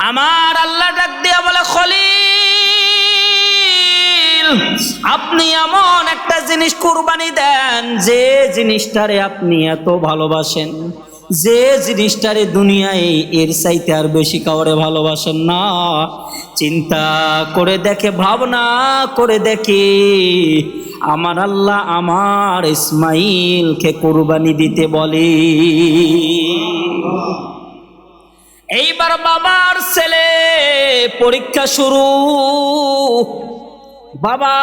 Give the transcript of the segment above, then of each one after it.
আমার আল্লাহ ডাক দিয়া বলে, খলিল, আপনি এমন একটা জিনিস কুরবানি দেন যে জিনিসটারে আপনি এত ভালোবাসেন, যে জিনিসটারে দুনিয়ায় এর চাইতে আর বেশি কাউরে ভালোবাসেন না। চিন্তা করে দেখে, ভাবনা করে দেখে, আমার আল্লাহ আমার ইসমাইলকে কুরবানি দিতে বলে। এইবার বাবার ছেলে পরীক্ষা শুরু। বাবা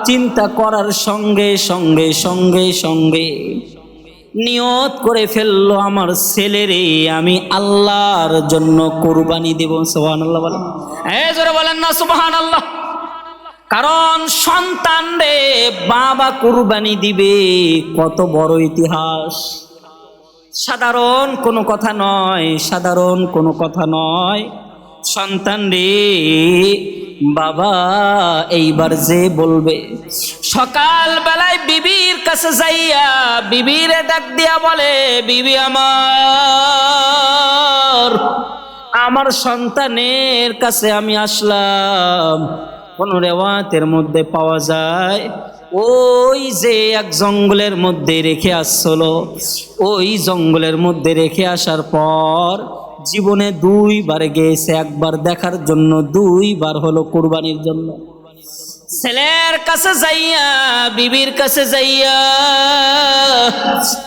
চিন্তা করার সঙ্গে সঙ্গে সঙ্গে সঙ্গে নিয়ত করে ফেললো, আমার ছেলেরে আমি আল্লাহর জন্য কুরবানি দেব। সুবহানাল্লাহ বলেন, এই জোরে বলেন না সুবহানাল্লাহ। কারণ সন্তান রে বাবা কুরবানি দিবে, কত বড় ইতিহাস। সাধারণ কোনো কথা নয়, সাধারণ কোনো কথা নয়। সন্তান রে বাবা এইবার যে বলবে, সকাল বেলায় বিবির কাছে যাইয়া বিবিরে ডাক দিয়া বলে, বিবি আমার সন্তানের কাছে আমি আসলাম। কোন রেওয়াতের মধ্যে পাওয়া যায় ওই যে এক জঙ্গলের মধ্যে রেখে আসছিল, ওই জঙ্গলের মধ্যে রেখে আসার পর জীবনে দুইবার গেছে, একবার দেখার জন্য, দুইবার হলো কুরবানির জন্য। ছেলের কাছে যাইয়া, বিবির কাছে যাইয়া,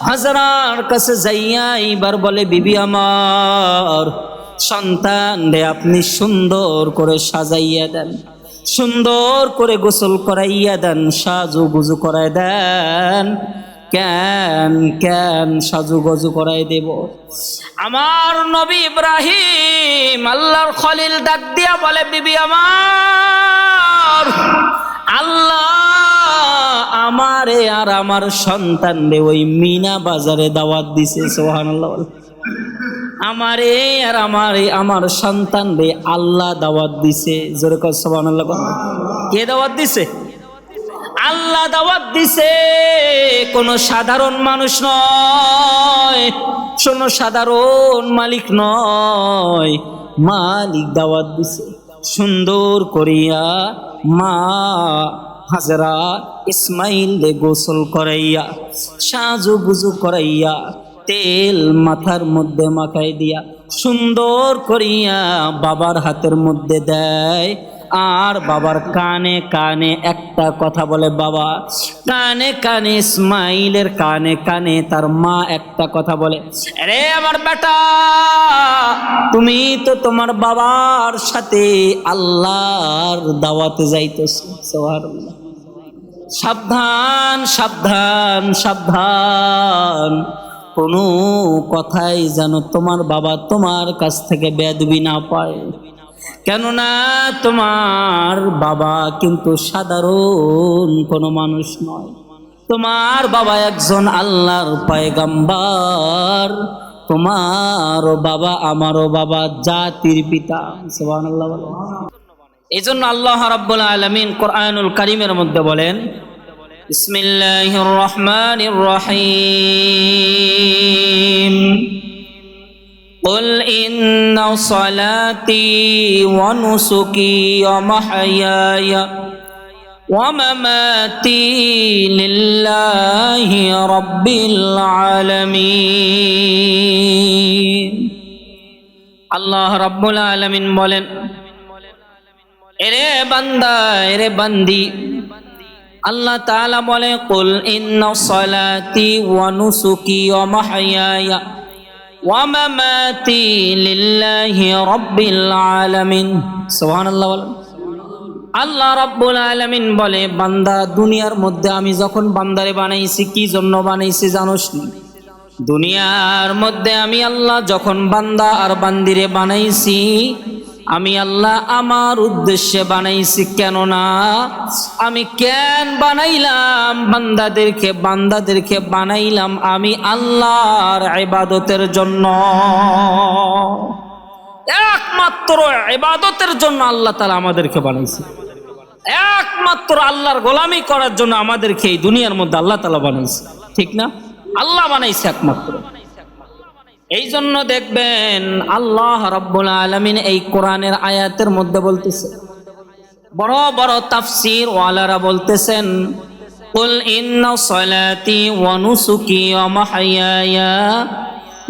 হাজরার কাছে যাইয়া এইবার বলে, বিবি আমার সন্তান রে আপনি সুন্দর করে সাজাইয়া দেন, সুন্দর করে গোসল করাইয়া দেন, সাজু গুজু করাই দেন। কেন কেন সাজু গজু করাই দেব? আমার নবী ইব্রাহিম আল্লাহর খলিল ডাক দিয়া বলে, বিবি আমার আল্লাহ আমারে আর আমার সন্তান রে ওই মিনা বাজারে দাওয়াত দিছে। সুবহানাল্লাহ। আমারে আর আমার সন্তান রে আল্লাহ দাওয়াত দিছে। জোরে কর সুবহানাল্লাহ। কে দাওয়াত দিছে? আল্লাহ দাওয়াত দিছে, কোনো সাধারণ মানুষ নয়, কোনো সাধারণ মালিক নয়, মালিক দাওয়াত দিছে। সুন্দর করিয়া মা হাজরা ইসমাইল রে গোসল করাইয়া, সাজু গুজু করাইয়া, তেল মাথার মধ্যে মাখাই দিয়া সুন্দর করিয়া বাবার হাতের মধ্যে দেয়। আর বাবার কানে কানে একটা কথা বলে, বাবা কানে কানে, ইসমাইলের কানে কানে তার মা একটা কথা বলে, আরে আমার বেটা, তুমি তো তোমার বাবার সাথে আল্লাহর দাওয়াতে যাইতেছো। সুবহানাল্লাহ। সাবধান সাবধান সাবধান, কোনো কথাই যেন তোমার বাবা তোমার কাছ থেকে বেয়াদবি না পায়। কেননা তোমার বাবা কিন্তু সাধারণ কোনো মানুষ নয়, তোমার বাবা একজন আল্লাহর পয়গম্বর, তোমারও বাবা আমারও বাবা, জাতির পিতা। সুবহানাল্লাহ। এই জন্য আল্লাহ রাব্বুল আলামিন কোরআনুল কারীমের মধ্যে বলেন, বিসমিল্লাহির রহমানির রহিম, قل إن صلاتي ونسكي ومحياي ومماتي لله رب العالمين। আল্লাহ রাব্বুল আলামিন বলেন, এরে বান্দা, এরে বান্দি, আল্লাহ তাআলা বলে, কুল ইন্না সালাতি ওয়া নুসুকি ওয়া মাহইয়ায়া ওয়া মামাতি লিল্লাহি রাব্বিল আলামিন। সুবহানাল্লাহ বলেন। আল্লাহ রাব্বুল আলামিন বলে, বান্দা, দুনিয়ার মধ্যে আমি যখন বান্দারে বানাইছি, কি জন্য বানাইছি জানোস নি? দুনিয়ার মধ্যে আমি আল্লাহ যখন বান্দা আর বান্দিরে বানাইছি, আমি আল্লাহ আমার উদ্দেশ্যে বানাইছি। কেননা আমি কেন বানাইলাম বান্দাদেরকে বানাইলাম আমি আল্লাহর ইবাদতের জন্য, একমাত্র ইবাদতের জন্য আল্লাহ তাআলা আমাদেরকে বানাইছে। একমাত্র আল্লাহর গোলামি করার জন্য আমাদেরকে এই দুনিয়ার মধ্যে আল্লাহ তাআলা বানাইছে। ঠিক না? আল্লাহ বানাইছে একমাত্র। এই জন্য দেখবেন আল্লাহ রাব্বুল আলামিন এই কোরআনের আয়াতের মধ্যে বলতেছে, বড় বড় তাফসীর ওয়ালারা বলতেছেন, কুল ইন্না সালাতি ওয়া নুসুকি ওয়া মাহইয়ায়া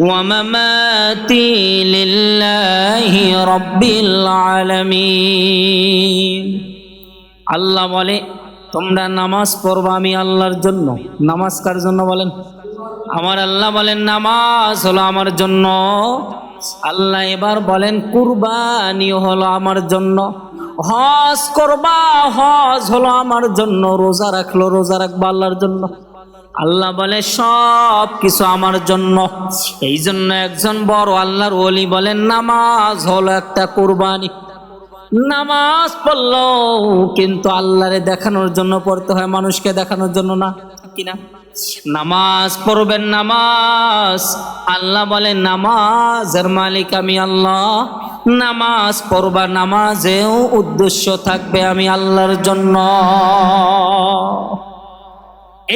ওয়া মামাতি লিল্লাহি রাব্বিল আলামিন। আল্লাহ বলে তোমরা নামাজ পড়বা আমি আল্লাহর জন্য। নামাজ কার জন্য বলেন? আমার আল্লাহ বলেন নামাজ হলো আমার জন্য। আল্লাহ এবার বলেন কুরবানি হলো আমার জন্য। হজ করবা, হজ হলো আমার জন্য। রোজা রাখলো, রোজা রাখবা আল্লাহর জন্য। আল্লাহ বলে সব কিছু আমার জন্য। এই জন্য একজন বড় আল্লাহর ওলি বলেন নামাজ হলো একটা কুরবানি। নামাজ পড়লো কিন্তু আল্লাহরে দেখানোর জন্য পড়তে হয়, মানুষকে দেখানোর জন্য না, কিনা? নামাজ পড়বেন, নামাজ আল্লাহ বলেন নামাজের মালিক আমি আল্লাহ। নামাজ পড়বা, নামাজেও উদ্দেশ্য থাকবে আমি আল্লাহর জন্য।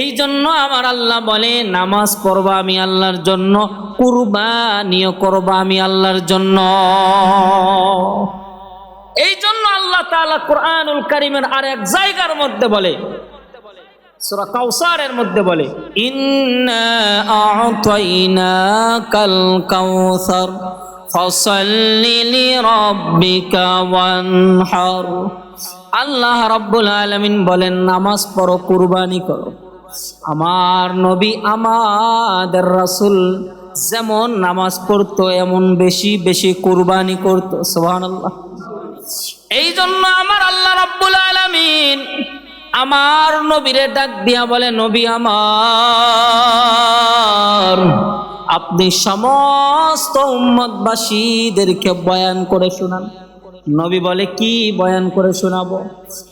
এই জন্য আমার আল্লাহ বলে নামাজ পড়বা আমি আল্লাহর জন্য, কুরবানিও করবা আমি আল্লাহর জন্য। এই জন্য আল্লাহ তাআলা কুরআনুল কারীমের আরেক জায়গার মধ্যে বলে, সূরা কাউসারের মধ্যে বলে, ইন্না আ'তাইনাকাল কাউসার ফাসাল্লি লিরাব্বিকা ওয়ানহার। আল্লাহ রাব্বুল আলামিন বলেন নামাজ পড়ো, কুরবানি করো। আমার নবী আমাদের রাসূল যেমন নামাজ পড়তো এমন বেশি বেশি কুরবানি করতো। সুবহানাল্লাহ। এই জন্য আমার আল্লাহ রাব্বুল আলামিন আমার নবীরে ডাক দিয়া বলে, নবী আমার, আপনি সমস্ত উম্মতবাসীদেরকে বয়ান করে শোনান। নবী বলে কি বয়ান করে শোনাবো?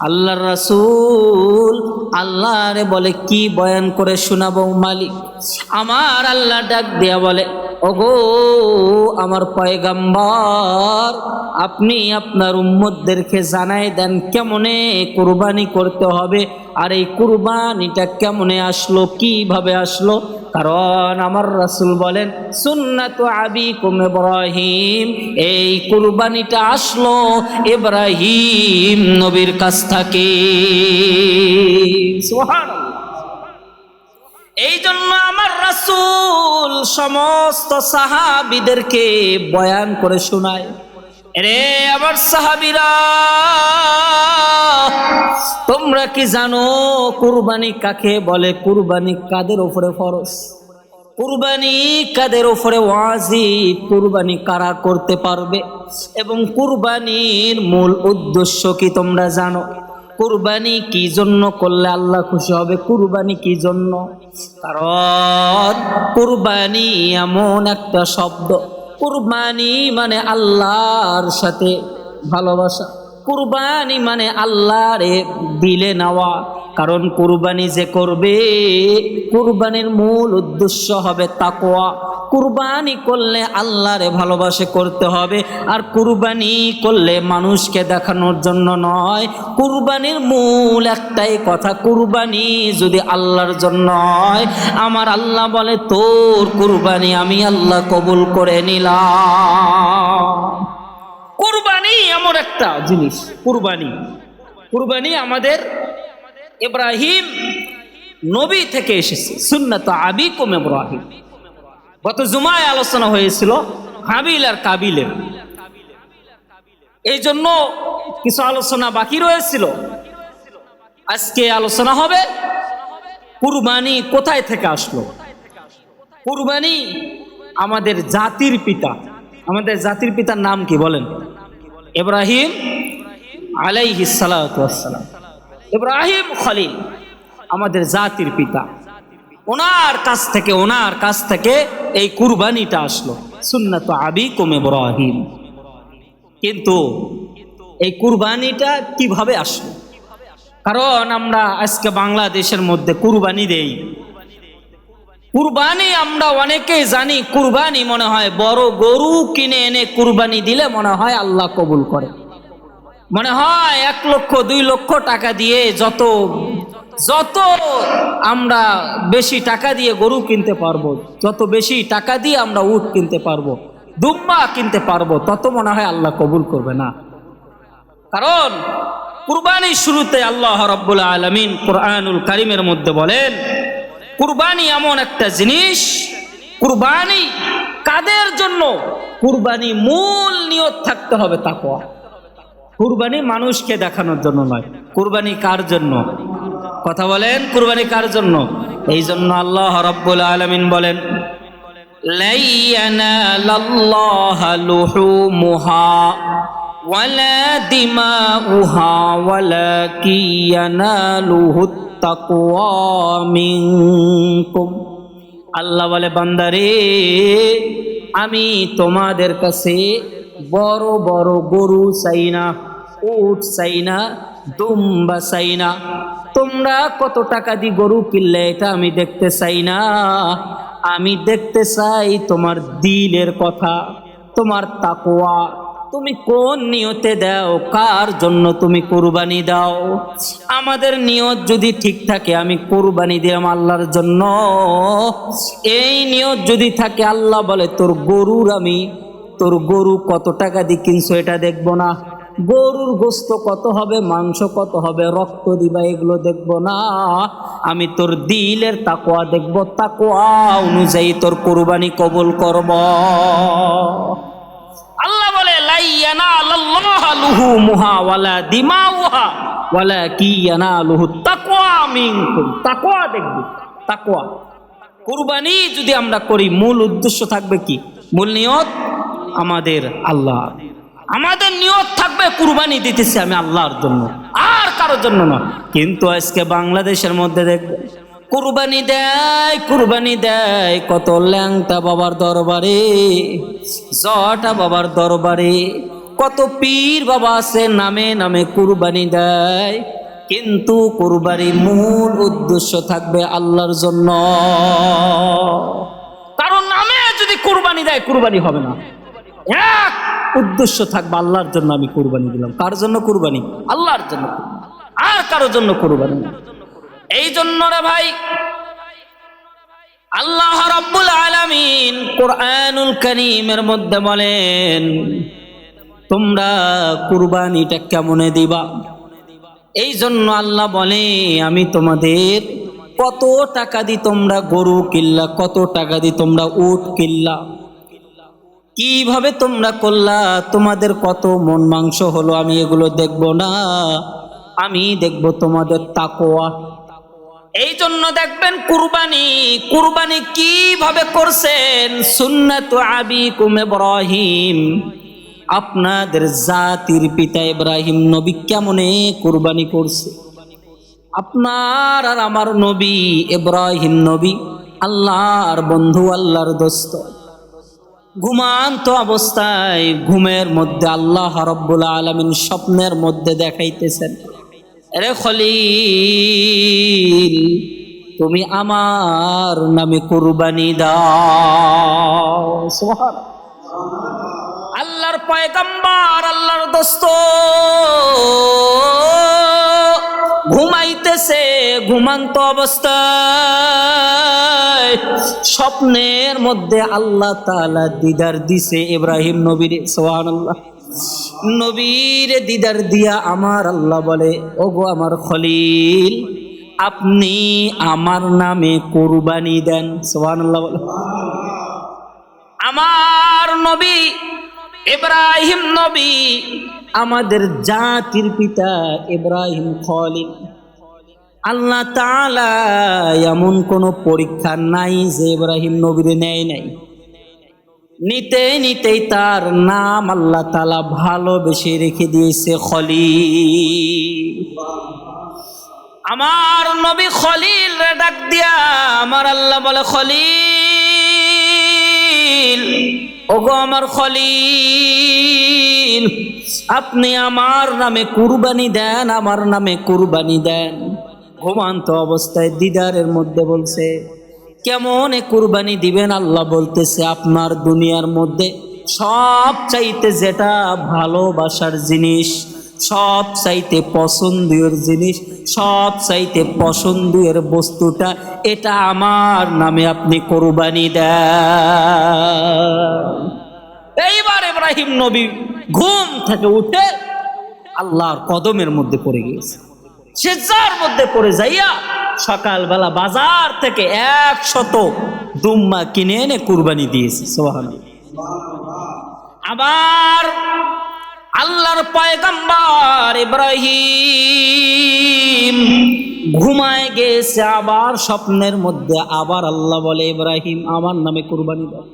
আল্লাহর রাসূল আল্লাহরে বলে কি বয়ান করে শোনাবো মালিক? আমার আল্লাহ ডাক দিয়া বলে, ওগো আমার পয়গম্বর, আপনি আপনার উম্মতদেরকে জানাই দেন কেমনে কুরবানি করতে হবে, আর এই কুরবানিটা কেমনে আসলো, কিভাবে আসলো। কারণ আমার রাসূল বলেন সুন্নাতু আবিকুম ইব্রাহিম, এই কুরবানিটা আসলো ইব্রাহিম নবীর কাছ থেকে। সুবহানাল্লাহ। এই জন্য আমার রাসূল সমস্ত সাহাবীদেরকে বয়ান করে শোনায়, রে আমার সাহাবীরা, তোমরা কি জানো কুরবানি কাকে বলে? কুরবানি কাদের উপরে ফরজ? কুরবানি কাদের উপরে ওয়াজিব? কুরবানি কারা করতে পারবে? এবং কুরবানির মূল উদ্দেশ্য কি তোমরা জানো? কুরবানি কি জন্য করলে আল্লাহ খুশি হবে? কুরবানি কি জন্য? কারণ কুরবানি এমন একটা শব্দ, কুরবানি মানে আল্লাহর সাথে ভালোবাসা, কুরবানি মানে আল্লাহরে দিলে নেওয়া। কারণ কুরবানি যে করবে, কুরবানির মূল উদ্দেশ্য হবে তাকওয়া। কুরবানি করলে আল্লাহরে ভালোবাসে করতে হবে, আর কুরবানি করলে মানুষকে দেখানোর জন্য নয়। কুরবানির মূল একটাই কথা, কুরবানি যদি আল্লাহর জন্য হয়, আমার আল্লাহ বলে তোর কুরবানি আমি আল্লাহ কবুল করে নিলাম। কুরবানি এমন একটা জিনিস, কুরবানি কুরবানি আমাদের ইব্রাহিম নবী থেকে এসেছে, সুন্নাত আবিকুম ইব্রাহিম। গত জুমায় আলোচনা হয়েছিল হাবিল আর কাবিলের, এই জন্য কিছু আলোচনা বাকি রয়েছিল। আজকে আলোচনা হবে কুরবানি কোথায় থেকে আসলো। কুরবানি আমাদের জাতির পিতা, আমাদের জাতির পিতার নাম কি বলেন? ইব্রাহিম আলাইহিস সালাতু ওয়াস সালাম। ইব্রাহিম খলিল আমাদের জাতির পিতা, ওনার কাছ থেকে এই কুরবানিটা আসলো, সুন্নাত আবিকুম ইব্রাহিম। কিন্তু এই কুরবানিটা কিভাবে আসলো? কারণ আমরা আজকে বাংলাদেশের মধ্যে কুরবানি দেই। কুরবানি আমরা অনেকেই জানি, কুরবানি মনে হয় বড় গরু কিনে এনে কুরবানি দিলে মনে হয় আল্লাহ কবুল করে। মনে হয় 1 লক্ষ 2 লক্ষ টাকা দিয়ে যত যত আমরা বেশি টাকা দিয়ে গরু কিনতে পারবো, যত বেশি টাকা দিয়ে আমরা উট কিনতে পারবো, দুম্বা কিনতে পারবো, তত মনে হয় আল্লাহ কবুল করবে না। কারণ কুরবানির শুরুতে আল্লাহ রাব্বুল আলামিন কুরআনুল কারীমের মধ্যে বলেন, কুরবানি এমন একটা জিনিস, কুরবানি কাদের জন্য? কুরবানি মূল নিয়ত থাকতে হবে তাকওয়া। কুরবানি মানুষকে দেখানোর জন্য নয়। কুরবানি কার জন্য? কথা বলেন, কুরবানি কার জন্য? এই জন্য আল্লাহ রাব্বুল আলামিন বলেন, লা ইয়ানালাল্লাহু লুহুমুহা ওয়ালা দিমাউহা ওয়ালাকিন ইয়ানালুহুত তাকওয়া মিনকুম। আল্লাহ বলে, বান্দারে, আমি তোমাদের কাছে বড় বড় গরু চাই না, উট চাই না, দুম্বা চাই না। তোমরা কত টাকা দিয়ে গরু কিনলে এটা আমি দেখতে চাই না। আমি দেখতে চাই তোমার দিলের কথা, তোমার তাকওয়া। তুমি কোন নিয়তে দাও, কার জন্য তুমি কুরবানি দাও। আমাদের নিয়ত যদি ঠিক থাকে, আমি কুরবানি দিলাম আল্লাহর জন্য, এই নিয়ত যদি থাকে, আল্লাহ বলে তোর গরু কত টাকা দিয়ে কিনছো এটা দেখবো না, গরুর গোস্ত কত হবে, মাংস কত হবে, রক্ত দিবা, এগুলো দেখবো না। আমি তোর দিলের তাকওয়া দেখবো, তাকওয়া অনুযায়ী তোর কুরবানি কবুল করব। আল্লাহ বলে, লা ইয়ানালাল্লাহু লুহুমুহা ওয়ালা দিমাউহা ওয়ালাকিন ইয়ানালুহুত তাকওয়া মিনকুম। তাকওয়া দেখবি, তাকওয়া। কুরবানি যদি আমরা করি, মূল উদ্দেশ্য থাকবে কি? মূল নিয়ত আমাদের আল্লাহ। আমাদের নিয়ত থাকবে কুরবানি দিতেছি আমি আল্লাহর জন্য, আর কারোর জন্য না। কিন্তু আজকে বাংলাদেশের মধ্যে দেখবে কুরবানি দেয় কত ল্যাংটা বাবার দরবারে, জটা বাবার দরবারে, কত পীর বাবা আছে, নামে নামে কুরবানি দেয়। কিন্তু কুরবানির মূল উদ্দেশ্য থাকবে আল্লাহর জন্য। কারণ নামে যদি কুরবানি দেয়, কুরবানি হবে না। এক উদ্দেশ্য থাকবে আল্লাহর জন্য আমি কুরবানি দিলাম। কার জন্য কুরবানি? আল্লাহর জন্য, আর কারোর জন্য কুরবানি না। এই জন্য রে ভাই, আল্লাহ রাব্বুল আলামিন কুরআনুল কারীমের মধ্যে বলেন, তোমরা কুরবানিটা কেমনে দিবা? এই জন্য আল্লাহ বলে, আমি তোমাদের কত টাকা দি তোমরা গরু কিনলা, কত টাকা দি তোমরা উট কিনলা, কিভাবে তোমরা করলা, তোমাদের কত মন মাংস হলো, আমি এগুলো দেখব না। আমি দেখব তোমাদের তাকওয়া। এই জন্য দেখবেন কুরবানি কিভাবে করছেন। সুন্নাতু আবিকুম ইব্রাহিম, আপনাদের জাতির পিতা ইব্রাহিম নবী কেমনে কুরবানি করছে। আপনার আর আমার নবী ইব্রাহিম নবী আল্লাহর বন্ধু, আল্লাহর দোস্ত। ঘুমান্ত অবস্থায় ঘুমের মধ্যে আল্লাহ রাব্বুল আলামিন স্বপ্নের মধ্যে দেখাইতেছেন, আরে খলিল, তুমি আমার নামে কুরবানি দাও। সুবহানাল্লাহ। আল্লাহর পয়গম্বর, আল্লাহর দোস্ত ঘুমাইতেছে, ঘুমান্ত অবস্থায় স্বপ্নের মধ্যে আল্লাহ তাআলা দিদার দিছে ইব্রাহিম নবীর। সুবহানাল্লাহ। নবীর দিদার দিয়া আমার আল্লাহ বলে, ওগো আমার খলিল, আপনি আমার নামে কুরবানি দেন। সুবহানাল্লাহ বলে। আমার নবী ইব্রাহিম নবী, আমাদের জাতির পিতা ইব্রাহিম খলিল। আল্লাহ তাআলা এমন কোন পরীক্ষা নাই যে ইব্রাহিম নবীর নেয় নাই। নিতেই তার নাম আল্লাহ তাআলা ভালোবেসে রেখে দিয়েছে খলিল। আমার নবী খলিল রে ডাক দিয়া আমার আল্লাহ বলে, খলিল, ওগো আমার খলিল, আপনি আমার নামে কুরবানি দেন, আমার নামে কুরবানি দেন। ঘুমান্ত অবস্থায় দিদারের মধ্যে বলছে, কেমন কুরবানি দিবেন? আল্লাহ বলতেছে, আপনার দুনিয়ার মধ্যে সব চাইতে যেটা ভালোবাসার জিনিস, সব চাইতে পছন্দের জিনিস, সব চাইতে পছন্দের বস্তুটা, এটা আমার নামে আপনি কোরবানি দেন। এইবার ইব্রাহিম নবী ঘুম থেকে উঠে আল্লাহর কদমের মধ্যে পড়ে গিয়েছে। সেজদার মধ্যে পড়ে যাইয়া সকালবেলা বাজার থেকে 100 দুম্বা কিনে এনে কুরবানি দিয়েছে। সুবহানাল্লাহ। আবার আল্লাহর পয়গম্বর ইব্রাহিম ঘুমায় গেছে, আবার স্বপ্নের মধ্যে আবার আল্লাহ বলে, ইব্রাহিম আমার নামে কুরবানি দাও।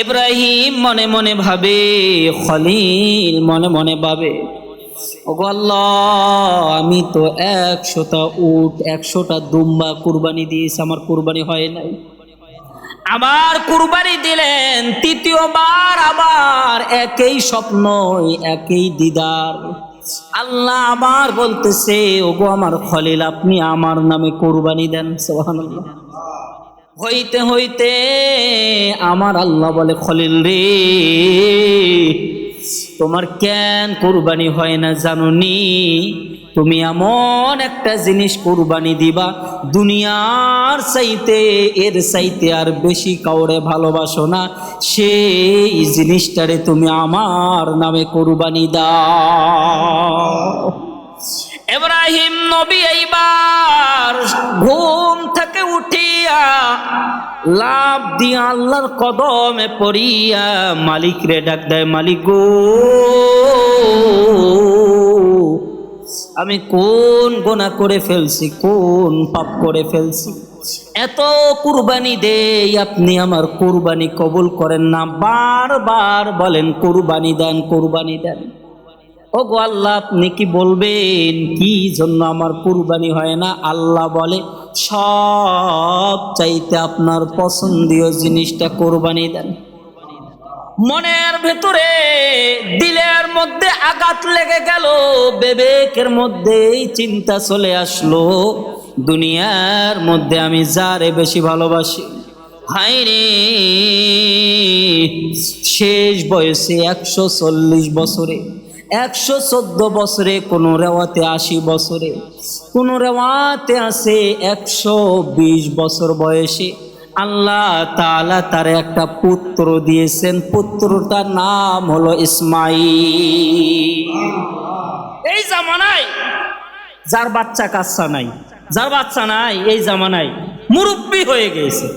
ইব্রাহিম মনে মনে ভাবে, খলিল মনে মনে ভাবে, ওগো আল্লাহ, আমি তো 100টা উট 100টা দুম্বা কুরবানি দিয়েছি, আমার কুরবানি হয় নাই। আবার কুরবানি দিলেন, তৃতীয়বার আবার একই স্বপ্ন, একই দিদার। আল্লাহ আবার বলতেছে, ওগো আমার খলিল, আপনি আমার নামে কুরবানি দেন। সুবহানাল্লাহ। হইতে হইতে আমার আল্লাহ বলে, খলিল রে, তোমার কেন কুরবানি হয় না জানুনি? তুমি এমন একটা জিনিস কুরবানি দিবা, দুনিয়ার চাইতে এর চাইতে আর বেশি কাউরে ভালোবাসো না, সেই জিনিসটারে তুমি আমার নামে কুরবানি দাও। ইব্রাহিম নবী এইবার ঘুম থেকে উঠিয়া লাভ দিয়া আল্লাহর কদমে পড়িয়া মালিক রে ডাক দেয়, মালিক গো, আমি কোন গুনাহ করে ফেলছি, কোন পাপ করে ফেলছি, এত কুরবানি দেই, আপনি আমার কুরবানি কবুল করেন না, বারবার বলেন কুরবানি দেন, কুরবানি দেন। ও গো আল্লাহ, আপনি কি বলবেন কি জন্য আমার কুরবানি হয় না? আল্লাহ বলে, সব চাইতে আপনার পছন্দীয় জিনিসটা কুরবানি দেন। মনের ভেতরে দিলের মধ্যে আঘাত লেগে গেল, বিবেকের মধ্যে চিন্তা চলে আসলো, দুনিয়ার মধ্যে আমি যারে বেশি ভালোবাসি, হায় রে, শেষ বয়সে 140 বছরে, 114 বছরে, কোন রেওয়াতে 80 বছরে, কোন রেওয়াতে আছে 120 বছর বয়সে আল্লাহ তাআলা তার একটা পুত্র দিয়েছেন, পুত্রটার নাম হলো ইসমাঈল। এই জামানায় যার বাচ্চা কাচ্চা নাই, যার বাচ্চা নাই, এই জামানায় মুরব্বী হয়ে গেছে।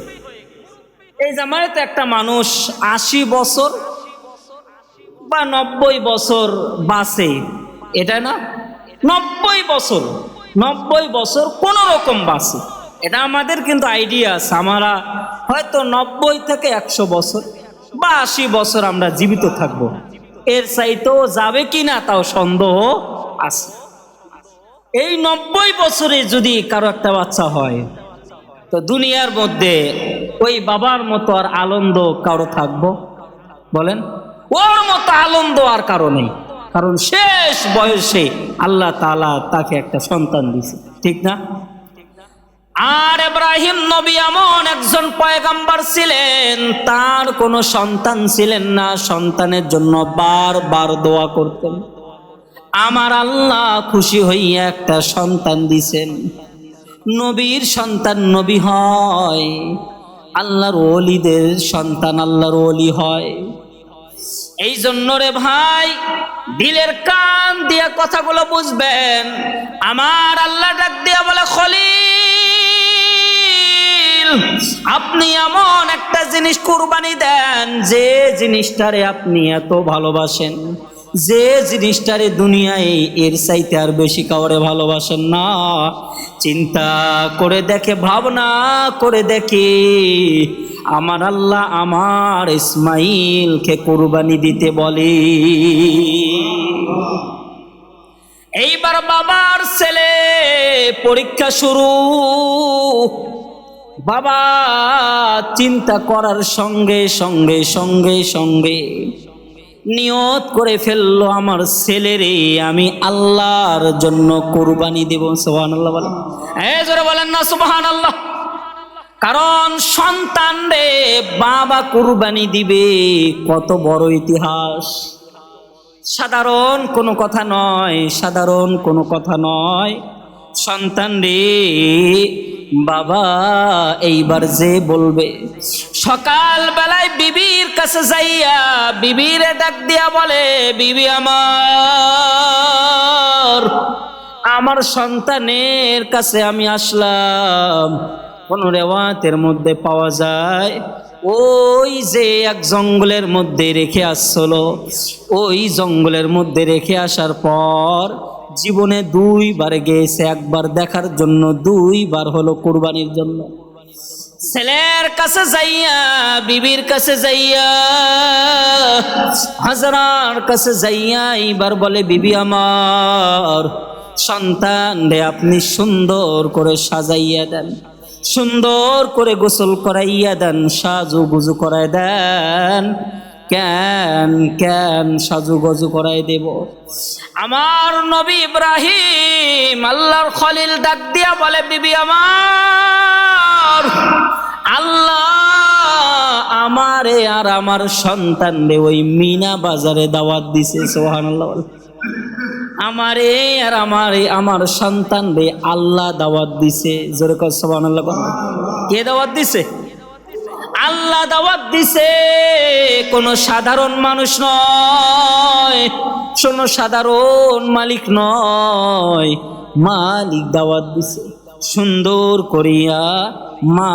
এই জামানায় তো একটা মানুষ 80 বছর বা 90 বছর বাঁচে, এটা না, 90 বছর কোন রকম বাঁচে, এটা আমাদের কিন্তু আইডিয়া আছে। আমরা হয়তো 90 থেকে 100 বছর বা 80 বছর আমরা জীবিত থাকবো, এর চাইতেও যাবে কিনা তাও সন্দেহ আছে। এই 90 বছরে যদি কারো একটা বাচ্চা হয়, তো দুনিয়ার মধ্যে ওই বাবার মতো আর আনন্দ কারো থাকবো? বলেন, ওর মতো আনন্দ আর কারো নেই, কারণ শেষ বয়সে আল্লাহ তাআলা তাকে একটা সন্তান দিয়েছে, ঠিক না? আর ইব্রাহিম নবী এমন একজন পয়গম্বর ছিলেন, তার কোনো সন্তান ছিলেন না, সন্তানের জন্য বারবার দোয়া করতেন। আমার আল্লাহ খুশি হইয়া একটা সন্তান দিছেন। নবীর সন্তান নবী হয়, আল্লাহর ওলিদের সন্তান আল্লাহর ওলি হয়। এই জন্য রে ভাই, দিলের কান দিয়া কথাগুলো বুঝবেন। আমার আল্লাহ ডাক দিয়া বলে, খলিল, আপনি এমন একটা জিনিস কুরবানি দেন, যে জিনিসটারে আপনি এত ভালোবাসেন, যে জিনিসটারে দুনিয়ায় এর চাইতে আর বেশি কাউরে ভালোবাসেন না। চিন্তা করে দেখে, ভাবনা করে দেখে, আমার আল্লাহ আমার ইসমাইলকে কুরবানি দিতে বলে। এইবার বাবার ছেলে পরীক্ষা শুরু। বাবা চিন্তা করার সঙ্গে সঙ্গে সঙ্গে সঙ্গে নিয়ত করে ফেললো, আমার ছেলেরে আমি আল্লাহর জন্য কুরবানি দেব। সুবহানাল্লাহ বলেন, জোরে বলেন না সুবহানাল্লাহ। কারণ সন্তান রে বাবা কুরবানি দিবে, কত বড় ইতিহাস। সাধারণ কোনো কথা নয়, সাধারণ কোনো কথা নয়। সন্তান রে, বাবা এইবার যে বলবে, সকাল বেলায় বিবির কাছে যাইয়া বিবিরে ডাক দিয়া বলে, বিবি আমার সন্তানের কাছে আমি আসলাম। কোন রেওয়াতের মধ্যে পাওয়া যায় ওই যে এক জঙ্গলের মধ্যে রেখে আসছিল, ওই জঙ্গলের মধ্যে রেখে আসার পর জীবনে 2 বার গেছে, একবার দেখার জন্য, 2 বার হলো কুরবানির জন্য। ছেলের কাছে যাইয়া বিবির কাছে যাইয়া হাজরার কাছে যাইয়া এইবার বলে, বিবি আমার সন্তান রে আপনি সুন্দর করে সাজাইয়া দেন, সুন্দর করে গোসল করাইয়া দেন, সাজু গুজু করাই দেন। কেন কেন সাজু গজু করাই দেব? আমার নবী ইব্রাহিম আল্লাহর খলিল ডাক দিয়া বলে, বিবি আমার আল্লাহ আমারে আর আমার সন্তান রে ওই মিনা বাজারে দাওয়াত দিছে। সুবহানাল্লাহ। আমারে আর আমার সন্তান রে আল্লাহ দাওয়াত দিছে। জোরে কর সুবহানাল্লাহ। কে দাওয়াত দিছে? আল্লাহ দাওয়াত দিছে। কোন সাধারণ মানুষ নয়, শোনো, সাধারণ মালিক নয়, মালিক দাওয়াত দিছে। সুন্দর করিয়া মা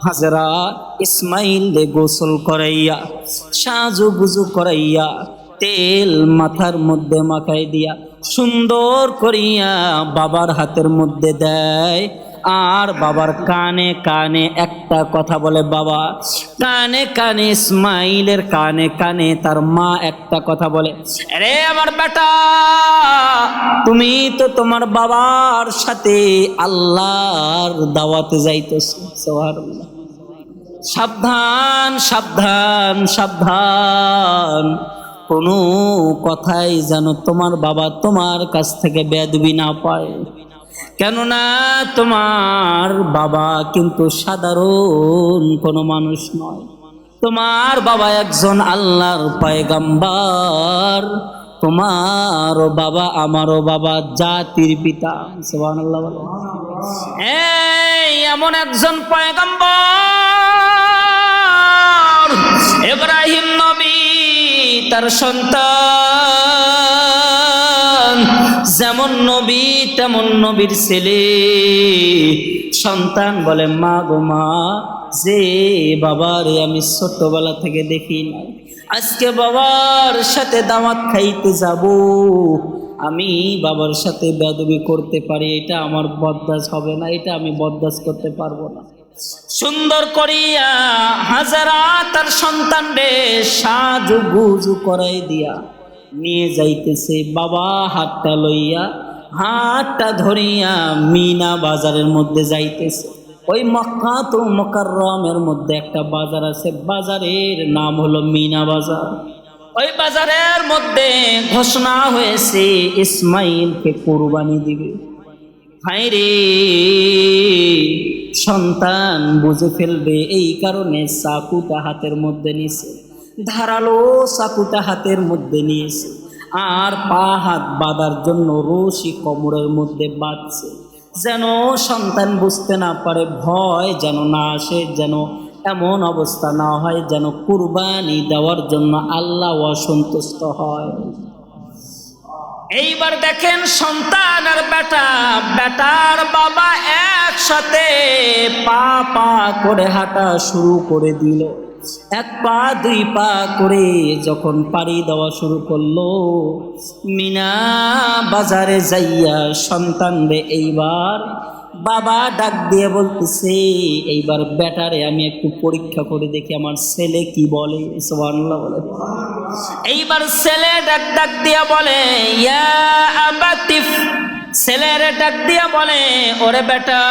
হাজরা ইসমাইল গোসল করাইয়া, সাজু গুজু করাইয়া, তেল মাথার মধ্যে মাখাই দিয়া সুন্দর করিয়া বাবার হাতের মধ্যে দেয়। আর বাবার কানে কানে একটা কথা বলে, বাবা কানে কানে, ইসমাইলের কানে কানে তার মা একটা কথা বলে, আরে আমার বেটা, তুমি তো তোমার বাবার সাথে আল্লাহর দাওয়াতে যাইতেছো। সুবহানাল্লাহ। সাবধান সাবধান সাবধান, কোনো কথাই যেন তোমার বাবা তোমার কাছ থেকে বেয়াদবি না পায়। কেননা তোমার বাবা কিন্তু সাধারণ কোনো মানুষ নয়, তোমার বাবা একজন আল্লাহর পয়গম্বর। তোমারও বাবা আমারও বাবা জাতির পিতা। সুবহানাল্লাহ। এই এমন একজন পয়গম্বর ইব্রাহিম নবী, তার সন্তান যেমন নবী তেমন নবীর ছেলে। সন্তান বলে, মা গো মা, যে বাবারে আমি ছোটবেলা থেকে দেখি না, আজকে বাবার সাথে দাওয়াত খাইতে যাব, আমি বাবার সাথে বেয়াদবি করতে পারি, এটা আমার বরদাস্ত হবে না, এটা আমি বরদাস্ত করতে পারবো না। সুন্দর করিয়া হাজারা তার সন্তান রে সাজু গুজু করাই দিয়া নিয়ে যাইতেছে। বাবা হাতটা লইয়া, হাতটা ধরিয়া মিনা বাজারের মধ্যে যাইতেছে। ওই মক্কাতুল মুকাররমের মধ্যে একটা বাজার আছে, বাজারের নাম হলো মিনা বাজার। ওই বাজারের মধ্যে ঘোষণা হয়েছে ইসমাইলকে কুরবানি দিবে। হায় রে, সন্তান বুঝে ফেলবে, এই কারণে চাকুটা হাতের মধ্যে নিয়েছে, ধারালো চাকুটা হাতের মধ্যে নিয়েছে, আর পা হাত বাঁধার জন্য রশি কোমরের মধ্যে বাঁধছে, যেন সন্তান বুঝতে না পারে, ভয় যেন না আসে, যেন এমন অবস্থা না হয় যেন কুরবানি দেওয়ার জন্য আল্লাহ অসন্তুষ্ট হয়। এইবার দেখেন সন্তান আর বেটা, বেটার বাবা একসাথে পা পা করে হাঁটা শুরু করে দিল। 1 পা 2 পা করে যখন পাড়ি দেওয়া শুরু করলো, মিনা বাজারে যাইয়া সন্তান রে এইবার বাবা ডাক দিয়ে বলতেছে, এইবার বেটারে আমি একটু পরীক্ষা করে দেখি আমার ছেলে কি বলে। সুবহানাল্লাহ বলে। এইবার ছেলে ডাক দিয়া বলে, ইয়া আবাতিফ, ছেলেরে ডাক দিয়া বলে, ওরে বেটা,